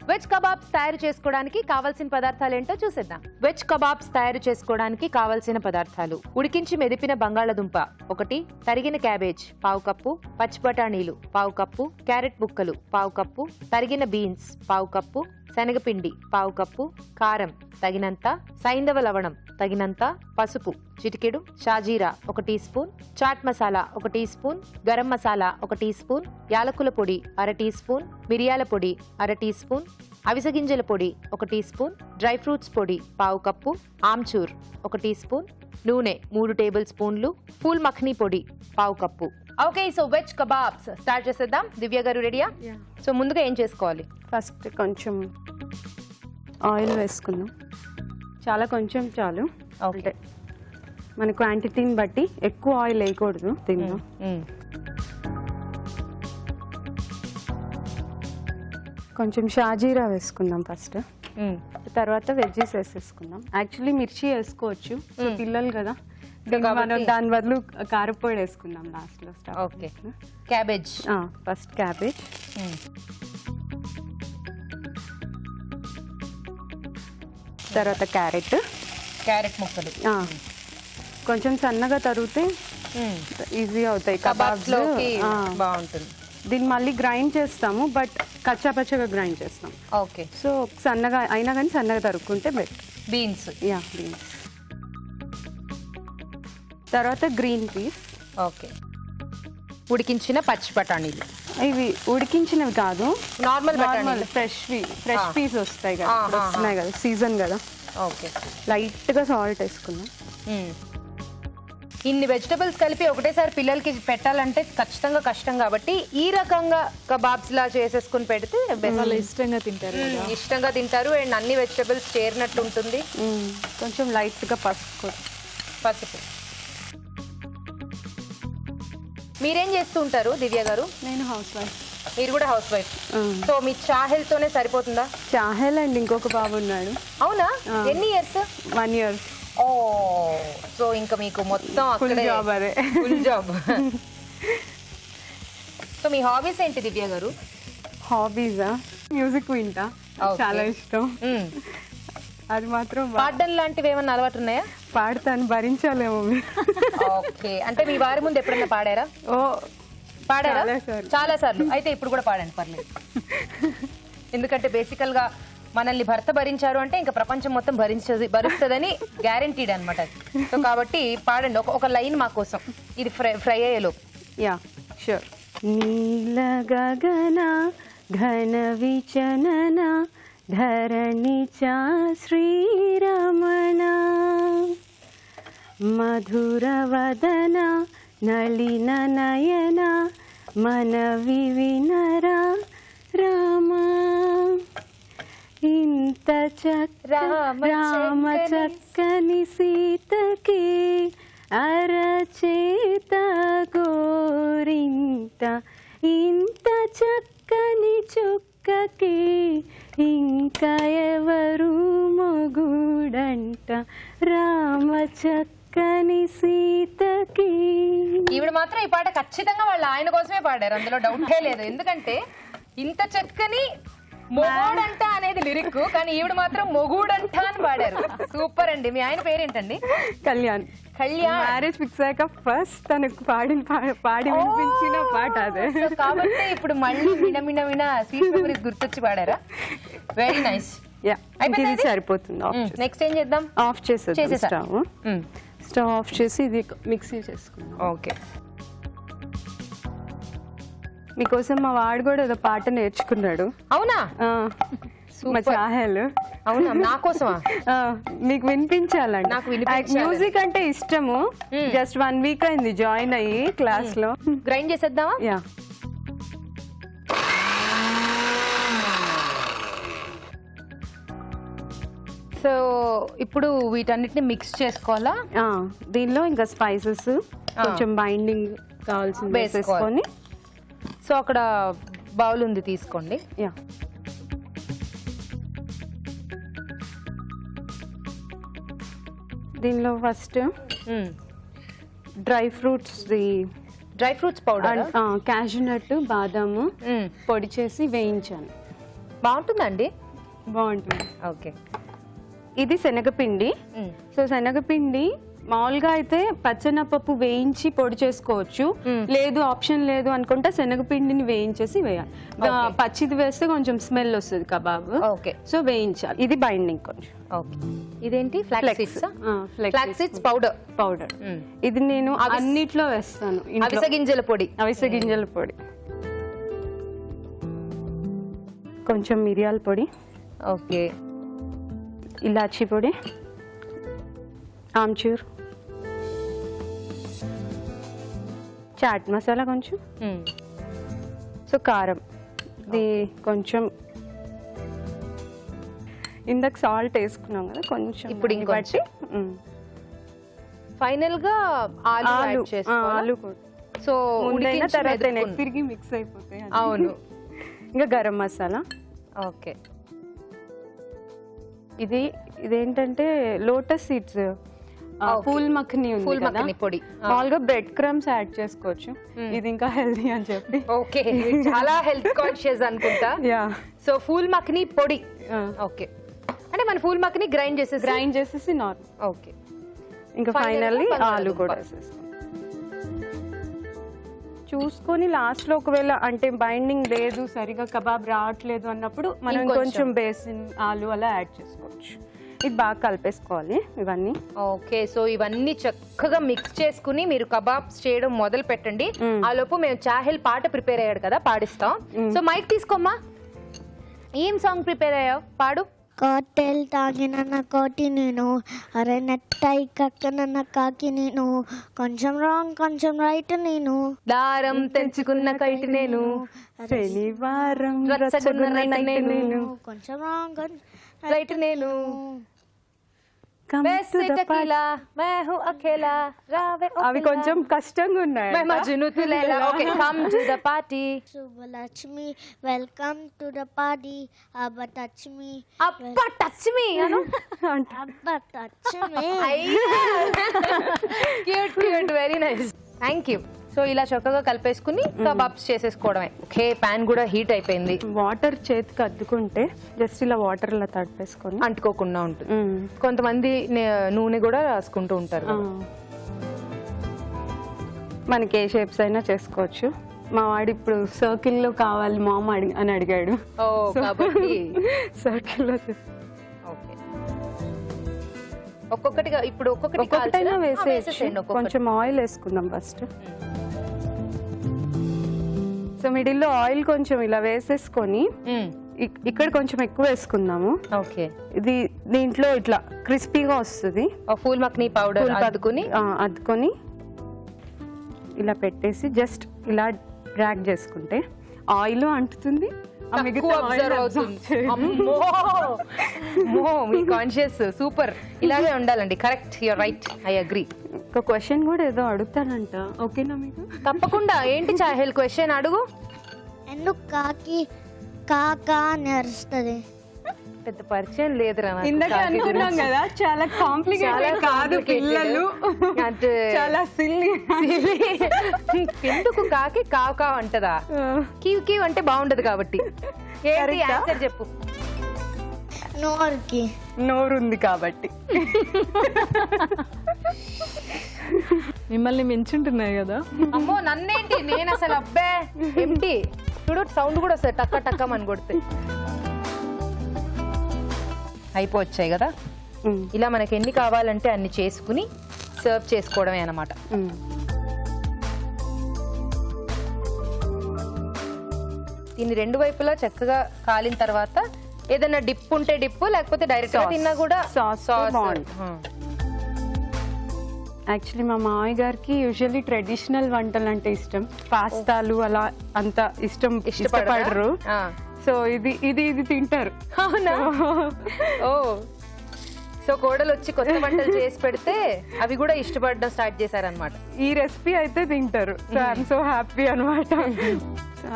Veg kebabs తయారు చేసుకోవడానికి కావాల్సిన పదార్థాలు ఏంటో చూసేద్దాం. వెజ్ కబాబ్స్ తయారు చేసుకోవడానికి కావాల్సిన పదార్థాలు: ఉడికించి మెదిపిన బంగాళదుంప 1, తరిగిన క్యాబేజ్ 1/2 కప్పు, పచ్చి బఠానీలు 1/2 కప్పు, క్యారెట్ ముక్కలు 1/2 కప్పు, తరిగిన బీన్స్ 1/2 కప్పు, శనగపిండి 1/2 కప్పు, కారం తగినంత, సైంధవ లవణం తగినంత, పసుపు చిటికెడు, షాజీరా 1 teaspoon, chaat masala 1 teaspoon, garam masala 1 teaspoon, యాలకుల పొడి 1/2 టీ స్పూన్, మిరియాల పొడి 1/2 టీ స్పూన్, అవిసె గింజల పొడి 1 టీ స్పూన్, డ్రై ఫ్రూట్స్ పొడి 1/2 కప్పు, ఆమ్చూర్ 1 టీ స్పూన్, నూనె 3 టేబుల్ స్పూన్లు, ఫూల్ మఖనీ పొడి 1/2 cup. Okay, so veg kebabs start చేసేద్దాం. దివ్య గారు రెడీయా? సో ముందుగా ఏం చేసుకోవాలి? ఫస్ట్ కొంచెం ఆయిల్ వేసుకుందాం. చాలా కొంచెం చాలు. ఓకే, మన క్వాంటిటీని బట్టి ఎక్కువ ఆయిల్ వేయకూడదు దీనిలో. కొంచెం షాజీరా వేసుకుందాం ఫస్ట్, తర్వాత వెజ్జీస్ వేసేసుకుందాం. యాక్చువల్లీ మిర్చి వేసుకోవచ్చు, సో పిల్లలు కదా, మనం దాని బదులు కారపొడి వేసుకుందాం లాస్ట్ లో. ఓకే, క్యాబేజ్ ఫస్ట్ క్యాబేజ్, తర్వాత క్యారెట్ ముక్కలు కొంచెం సన్నగా తరిగితే ఈజీ అవుతాయి కబాబ్స్. బాగుంటుంది. దీన్ని మళ్ళీ గ్రైండ్ చేస్తాము, బట్ కచ్చాపచ్చగా గ్రైండ్ చేస్తాం. ఓకే, సో సన్నగా అయినా కానీ సన్నగా తరుక్కుంటే బెటర్. బీన్స్ బీన్స్, తర్వాత గ్రీన్ పీస్. ఓకే, ఉడికించిన పచ్చి బఠానీలు. ఇవి ఉడికించినవి కాదు, నార్మల్ ఫ్రెష్ పీస్ వస్తాయి కదా, వస్తున్నాయి కదా, సీజన్ కదా. ఓకే, లైట్గా సాల్ట్ వేసుకుందాం. ఇన్ని వెజిటబుల్స్ కలిపి ఒకటేసారి పిల్లలకి పెట్టాలంటే ఖచ్చితంగా కష్టం, కాబట్టి ఈ రకంగా కబాబ్స్ లా చేసేసుకుని పెడితే ఇష్టంగా తింటారు. అండ్ అన్ని వెజిటబుల్స్ చేరినట్టు ఉంటుంది. కొంచెం లైట్గా పసుపు. మీరేం చేస్తూ ఉంటారు దివ్య గారు? నేను హౌస్ వైఫ్. మీరు కూడా హౌస్ వైఫ్. సో మీ చాహెల్ తోనే సరిపోతుందా? చాహెల్ అండ్ ఇంకొక బాబు ఉన్నాడు. అవునా? ఎన్ని ఇయర్స్? 1 year. ఓ, సో ఇంకా మీకు మొత్తం ఫుల్ జాబ్. సో మీ హాబీస్ ఏంటి దివ్య గారు? హాబీసా? మ్యూజిక్ వింటా, చాలా ఇష్టం. అది మాత్రం. పాడడం లాంటివి ఏమన్నా అలవాటు ఉన్నాయా? పాడతాను, భరించాలేమో. ఓకే, అంటే మీ వారి ముందు ఎప్పుడన్నా పాడారా? పాడారా? చాలా సార్లు. అయితే ఇప్పుడు కూడా పాడండి, పర్లేదు. ఎందుకంటే బేసికల్ గా మనల్ని భర్త భరించారు అంటే ఇంకా ప్రపంచం మొత్తం భరిస్తుందని గ్యారంటీడ్ అనమాట. సో కాబట్టి పాడండి ఒక లైన్ మా కోసం, ఇది ఫ్రై అయ్యేలో. షూర్. నీల గగన ఘన విచనన ధరణి చా శ్రీరమణ మధుర వదన నళిన నయన మన వివినరా రామ. ఇంత రామ చక్కని సీతకి అరచేత గోరింత, ఇంత చక్కని చుక్కకి ఇంకా ఎవరు మొగుడంట, రామ చక్కని సీతకి. ఈవిడ మాత్రం ఈ పాట ఖచ్చితంగా వాళ్ళ ఆయన కోసమే పాడారు, అందులో డౌటే లేదు. ఎందుకంటే ఇంత చక్కని మొగుడంట అనేది లిరిక్, కానీ ఈవిడ మాత్రం మొగుడంట అని పాడారు. సూపర్ అండి. మీ ఆయన పేరేంటండి? కళ్యాణ్. మ్యారేజ్ ఫిక్స్ అయ్యాక ఫస్ట్ తనకు పాడి వినిపించిన పాట అదే. కాబట్టి ఇప్పుడు మళ్ళీ విన స్వీట్ మెమరీస్ గుర్తొచ్చి పాడారా? Very nice. ఇది సరిపోతుంది. నెక్స్ట్ ఏం చేద్దాం? ఆఫ్ చేసేస్తాం. స్టవ్ ఆఫ్ చేసి ఇది మిక్సీ చేసుకుందాం. ఓకే, మీకోసం మా వాడు కూడా ఏదో పాట నేర్చుకున్నాడు. అవునా? మా చాహెల్. అవునా? నా కోసమా? మీకు వినిపించాలండి. నాకు వినిపించాలి. మ్యూజిక్ అంటే ఇష్టము. జస్ట్ 1 week అయింది జాయిన్ అయ్యి క్లాస్ లో. గ్రైండ్ చేసేద్దామా? యా. సో ఇప్పుడు వీటన్నిటిని మిక్స్ చేసుకోవాలా? దీనిలో ఇంకా స్పైసెస్ కొంచెం బైండింగ్ కావాల్సింది వేసేసుకొని. సో అక్కడ బౌల్ ఉంది, తీసుకోండి. యా. దీనిలో first dry fruits dry fruits powder, cashew nut, బాదాము పొడి చేసి వేయించాను. బాగుంటుందండి? బాగుంటుంది. ఓకే. ఇది శనగపిండి. సో శనగపిండి మామూలుగా అయితే పచ్చెనపప్పు వేయించి పొడి చేసుకోవచ్చు, లేదు ఆప్షన్ లేదు అనుకుంటే శనగపిండిని వేయించేసి వేయాలి. పచ్చిది వేస్తే కొంచెం స్మెల్ వస్తుంది కబాబ్. ఓకే. సో వేయించాలి. ఇది బైండింగ్ కొంచెం. ఓకే. ఇదేంటి? Flax seeds powder. ఇది నేను అన్నిట్లో వేస్తాను. అవిసె గింజల పొడి. అవిసె గింజల పొడి, కొంచెం మిరియాల పొడి, ఓకే, ఇలాచీ పొడి, ఆమ్చూర్, చాట్ మసాలా కొంచెం, సో కారం, ఇది కొంచెం ఇందాక సాల్ట్ వేసుకున్నాం కదా కొంచెం, ఇప్పుడు ఇంకొంచెం. ఫైనల్ గా ఆలు ఆలు సో ఉడికిన తర్వాత తిరిగి మిక్స్ అయిపోతాయి. అవును. ఇంకా గరం మసాలా. ఓకే. ఇదేంటంటే లోటస్ సీడ్స్ పూల్ మఖని ఉంది కదా, పొడి. మామూలుగా బ్రెడ్ క్రమ్స్ యాడ్ చేసుకోవచ్చు, ఇది ఇంకా హెల్దీ అని చెప్పి. ఓకే, చాలా హెల్త్ కాన్షియస్ అనుకుంటా. సో ఫూల్ మఖని పొడి. ఓకే, అంటే మన ఫూల్ మఖని గ్రైండ్ చేసేసి నార్మల్. ఓకే. ఇంకా ఫైనల్లీ ఆలు కూడా వేసేస్తాం. చూసుకొని లాస్ట్ లో ఒకవేళ అంటే బైండింగ్ లేదు, సరిగా కబాబ్ రావట్లేదు అన్నప్పుడు మనం కొంచెం బేసిన్ ఆలు అలా యాడ్ చేసుకోవచ్చు. ఇది బాగా కలిపేసుకోవాలి ఇవన్నీ. ఓకే. సో ఇవన్నీ చక్కగా మిక్స్ చేసుకుని మీరు కబాబ్స్ చేయడం మొదలు పెట్టండి. ఆ లోపు మేము చాహెల్ పాట ప్రిపేర్ అయ్యాడు కదా, పాడిస్తాం. సో మైక్ తీసుకోమ్మా. ఏం సాంగ్ ప్రిపేర్ అయ్యావు? పాడు. కాటెల్ తాగిన కోటి నేను, అరే నెట్టై కక్కనన్న కాకి నేను, కొంచెం రాంగ్ కొంచెం రైట్ నేను, దారం తెంచుకున్న కైటి నేను, శనివారం నేను, కొంచెం రాంగ్ రైట్ నేను, అవి కొంచెం కష్టంగా ఉన్నాయి. Subhalakshmi welcome to the party, అబ్బ టచ్ మీ, టచ్ మీ, అబ్బ touch me. Cute cute, very nice, thank you. So ఇలా చక్కగా కలిపేసుకుని కబాబ్స్ చేసేసుకోవడమే. ఓకే, పాన్ కూడా హీట్ అయిపోయింది. వాటర్ చేతికి అద్దుకుంటే జస్ట్ ఇలా వాటర్ ఇలా తడిపేసుకొని అంటుకోకుండా ఉంటుంది. కొంతమంది నూనె కూడా రాసుకుంటూ ఉంటారు. మనకి ఏ షేప్స్ అయినా చేసుకోవచ్చు. మా వాడు ఇప్పుడు సర్కిల్ లో కావాలి మామ అని అడిగాడు. సర్కిల్ లో ఒక్కొక్కటిగా ఇప్పుడు ఒక్కొక్కటైనా వేసేయండి. కొంచెం ఆయిల్ వేసుకుందాం ఫస్ట్. సో మిడిల్ లో ఆయిల్ కొంచెం ఇలా వేసేసుకొని ఇక్కడ కొంచెం ఎక్కువ వేసుకుందాము. ఓకే. ఇది దీంట్లో ఇట్లా క్రిస్పీగా వస్తుంది. ఫూల్ మఖని పౌడర్ అద్దుకొని ఇలా పెట్టేసి జస్ట్ ఇలా డ్రాగ్ చేసుకుంటే ఆయిల్ అంటుతుంది. సూపర్, ఇలాగే ఉండాలండి. Correct, you're right, I agree. ఒక క్వశ్చన్ కూడా ఏదో అడుగుతానంట, ఓకేనా మీకు? తప్పకుండా. ఏంటి చాహెల్ క్వశ్చన్ అడుగు. ఎందుకు కాకి కాకా అని అరుస్తుంది? పెద్ద పరిచయం లేదురా. ఇందాక అనుకున్నాం కదా, చాలా కాంప్లికేటెడ్ కాదు పిల్లలు, చాలా సిల్లీ. ఎందుకు కాకి కావ్ కావ్ అంటదా? కీవ్ కీవ్ అంటే బాగుంటది కాబట్టి. ఏంటి ఆన్సర్ చెప్పు. నోరుకి నోరుంది కాబట్టి. మిమ్మల్ని మించుంటున్నాయి కదా. అమ్మో నన్నేంటి, నేను అసలు అబ్బే ఏంటి చూడు, సౌండ్ కూడా వస్తుంది టక్క టక్కమని కొడితే. అయిపోవచ్చాయి కదా. ఇలా మనకి ఎన్ని కావాలంటే అన్ని చేసుకుని సర్వ్ చేసుకోవడమే అన్నమాట. దీన్ని రెండు వైపులా చక్కగా కాలిన తర్వాత ఏదైనా డిప్ ఉంటే డిప్, లేకపోతే డైరెక్ట్ గా తిన్నా కూడా సాస్. యాక్చువల్లీ మా మామయ్య గారికి యూజువల్లీ ట్రెడిషనల్ వంటలు అంటే ఇష్టం, పాస్తాలు అలా అంత ఇష్టపడరు. సో ఇది ఇది ఇది తింటారు. అవునా? ఓ, సో కోడలు వచ్చి కొత్త వంటలు చేసి పెడితే అవి కూడా ఇష్టపడడం స్టార్ట్ చేశారనమాట. ఈ రెసిపీ అయితే తింటారు. సో ఐఎమ్ సో హ్యాపీ అనమాట.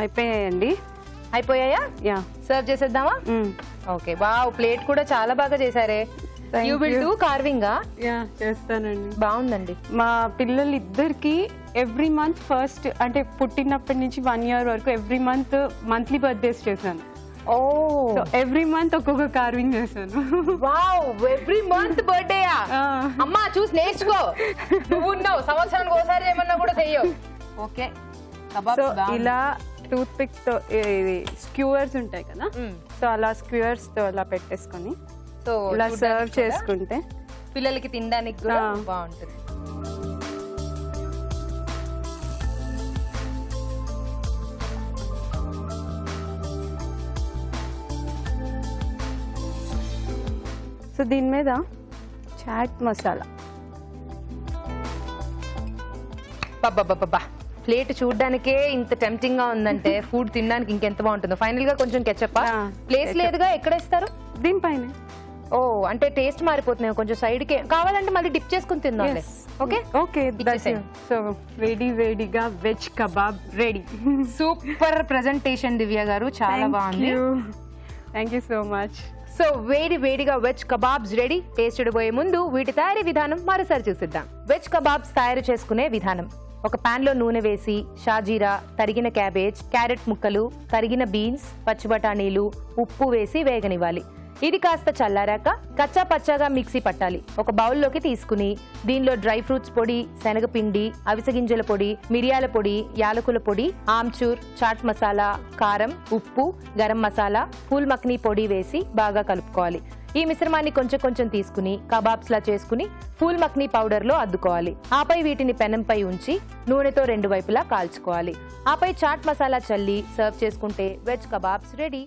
అయిపోయాయండి. అయిపోయాయా? యా. సర్వ్ చేసేద్దామా? ఓకే. వావ్, ప్లేట్ కూడా చాలా బాగా చేశారే. Thank you will you. Do కార్వింగా? యా చేస్తానండి. బాగుందండి. మా పిల్లలు ఇద్దరికి ఎవ్రీ మంత్ ఫస్ట్ అంటే పుట్టినప్పటి నుంచి 1 year వరకు ఎవ్రీ మంత్ మంత్లీ బర్త్డేస్ చేశాను. ఓ సో ఎవ్రీ మంత్ ఒక్కొక్క కార్వింగ్ చేశాను. వావ్, ఎవ్రీ మంత్ బర్త్డేయా? అమ్మా చూసి నేర్చుకో. నువ్వు ఉన్నావు సంవత్సరానికి ఒకసారి ఏమన్నా కూడా చెయ్యవు. ఓకే, సో ఇలా టూత్ పిక్ తో ఇది స్క్యూవర్స్ ఉంటాయి కదా, సో అలా స్క్యూవర్స్ తో అలా పెట్టేసుకొని సో ఇలా సర్వ్ చేసుకుంటే పిల్లలకి తినడానికి కూడా బాగుంటుంది. సో దీని మీద చాట్ మసాలా. బాబా ప్లేట్ చూడడానికే ఇంత టెంప్టింగ్ గా ఉందంటే ఫుడ్ తినడానికి ఇంకెంత బాగుంటుందో. ఫైనల్ గా కొంచెం కెచప్. ప్లేస్ లేదుగా, ఎక్కడ ఇస్తారు? దీనిపైన. ఓ అంటే టేస్ట్ మారిపోతున్నాయి కొంచెం సైడ్ కి. కావాలంటే మళ్ళీ డిప్ చేసుకుని తిందాం. ఓకే ఓకే, సో వేడిగా veg kebab ready. Super presentation Divya గారు, చాలా బాగుంది. Thank you so much. So వేడిగా వెజ్ కబాబ్స్ రెడీ. టేస్ట్ చూడబోయే ముందు వీటి తయారీ విధానం మరోసారి చూసిద్దాం. వెజ్ కబాబ్స్ తయారు చేసుకునే విధానం: ఒక పాన్ లో నూనె వేసి షాజీరా, తరిగిన క్యాబేజ్, క్యారెట్ ముక్కలు, తరిగిన బీన్స్, పచ్చి బఠానీలు, ఉప్పు వేసి వేగనివ్వాలి. ఇది కాస్త చల్లారాక కచ్చా పచ్చాగా మిక్సీ పట్టాలి. ఒక బౌల్లోకి తీసుకుని దీనిలో డ్రై ఫ్రూట్స్ పొడి, శనగపిండి, అవిసె గింజల పొడి, మిరియాల పొడి, యాలకుల పొడి, ఆమ్చూర్, చాట్ మసాలా, కారం, ఉప్పు, గరం మసాలా, పూల్ మక్నీ పొడి వేసి బాగా కలుపుకోవాలి. ఈ మిశ్రమాన్ని కొంచెం తీసుకుని కబాబ్స్ లా చేసుకుని పూల్ మక్నీ పౌడర్ లో అద్దుకోవాలి. ఆపై వీటిని పెనంపై ఉంచి నూనెతో 2 వైపులా కాల్చుకోవాలి. ఆపై చాట్ మసాలా చల్లి సర్వ్ చేసుకుంటే వెజ్ కబాబ్స్ రెడీ.